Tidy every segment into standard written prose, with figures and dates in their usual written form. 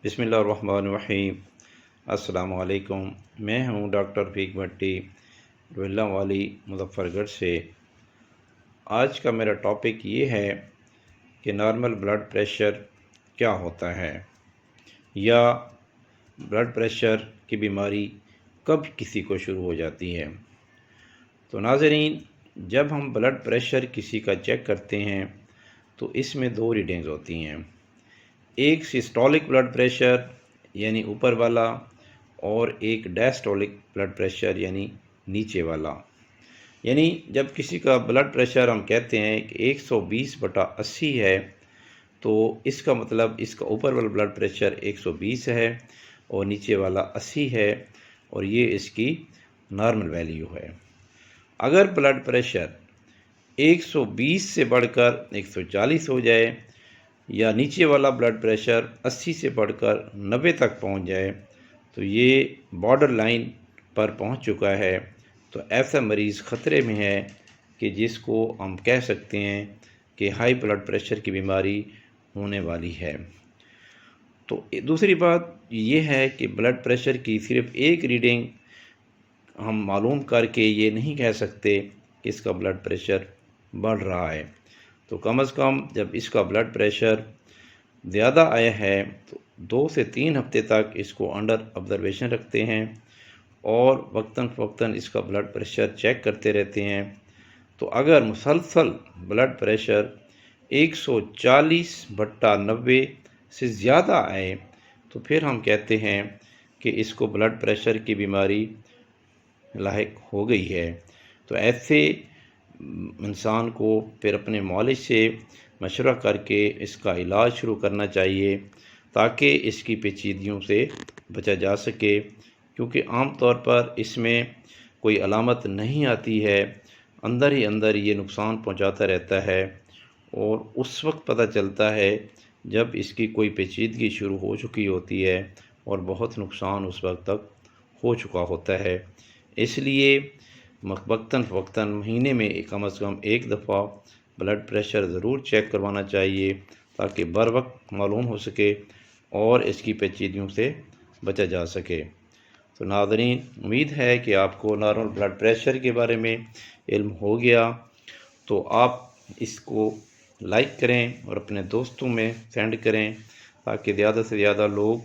بسم اللہ الرحمن الرحیم۔ السلام علیکم، میں ہوں ڈاکٹر رفیق بھٹی، روہیلا والی، مظفر گڑھ سے۔ آج کا میرا ٹاپک یہ ہے کہ نارمل بلڈ پریشر کیا ہوتا ہے، یا بلڈ پریشر کی بیماری کب کسی کو شروع ہو جاتی ہے۔ تو ناظرین، جب ہم بلڈ پریشر کسی کا چیک کرتے ہیں تو اس میں دو ریڈنگز ہوتی ہیں، ایک سسٹولک بلڈ پریشر یعنی اوپر والا، اور ایک ڈائسٹولک بلڈ پریشر یعنی نیچے والا۔ یعنی جب کسی کا بلڈ پریشر ہم کہتے ہیں کہ 120/80 ہے، تو اس کا مطلب اس کا اوپر والا بلڈ پریشر 120 ہے اور نیچے والا 80 ہے، اور یہ اس کی نارمل ویلیو ہے۔ اگر بلڈ پریشر 120 سے بڑھ کر 140 ہو جائے، یا نیچے والا بلڈ پریشر 80 سے بڑھ کر 90 تک پہنچ جائے، تو یہ بارڈر لائن پر پہنچ چکا ہے، تو ایسا مریض خطرے میں ہے کہ جس کو ہم کہہ سکتے ہیں کہ ہائی بلڈ پریشر کی بیماری ہونے والی ہے۔ تو دوسری بات یہ ہے کہ بلڈ پریشر کی صرف ایک ریڈنگ ہم معلوم کر کے یہ نہیں کہہ سکتے کہ اس کا بلڈ پریشر بڑھ رہا ہے۔ تو کم از کم جب اس کا بلڈ پریشر زیادہ آیا ہے تو 2 سے 3 ہفتے تک اس کو انڈر آبزرویشن رکھتے ہیں، اور وقتاً فوقتاً اس کا بلڈ پریشر چیک کرتے رہتے ہیں۔ تو اگر مسلسل بلڈ پریشر 140/90 سے زیادہ آئے تو پھر ہم کہتے ہیں کہ اس کو بلڈ پریشر کی بیماری لاحق ہو گئی ہے۔ تو ایسے انسان کو پھر اپنے معالج سے مشورہ کر کے اس کا علاج شروع کرنا چاہیے، تاکہ اس کی پیچیدگیوں سے بچا جا سکے، کیونکہ عام طور پر اس میں کوئی علامت نہیں آتی ہے، اندر ہی اندر یہ نقصان پہنچاتا رہتا ہے، اور اس وقت پتہ چلتا ہے جب اس کی کوئی پیچیدگی شروع ہو چکی ہوتی ہے اور بہت نقصان اس وقت تک ہو چکا ہوتا ہے۔ اس لیے وقتاً فوقتاً مہینے میں کم از کم ایک دفعہ بلڈ پریشر ضرور چیک کروانا چاہیے، تاکہ بر وقت معلوم ہو سکے اور اس کی پیچیدگیوں سے بچا جا سکے۔ تو ناظرین، امید ہے کہ آپ کو نارمل بلڈ پریشر کے بارے میں علم ہو گیا، تو آپ اس کو لائک کریں اور اپنے دوستوں میں سینڈ کریں، تاکہ زیادہ سے زیادہ لوگ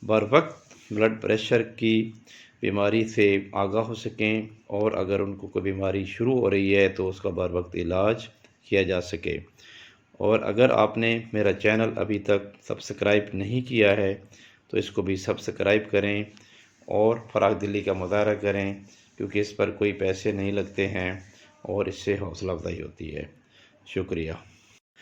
بر وقت بلڈ پریشر کی بیماری سے آگاہ ہو سکیں، اور اگر ان کو کوئی بیماری شروع ہو رہی ہے تو اس کا بر وقت علاج کیا جا سکے۔ اور اگر آپ نے میرا چینل ابھی تک سبسکرائب نہیں کیا ہے تو اس کو بھی سبسکرائب کریں اور فراخ دلی کا مظاہرہ کریں، کیونکہ اس پر کوئی پیسے نہیں لگتے ہیں اور اس سے حوصلہ افزائی ہوتی ہے۔ شکریہ۔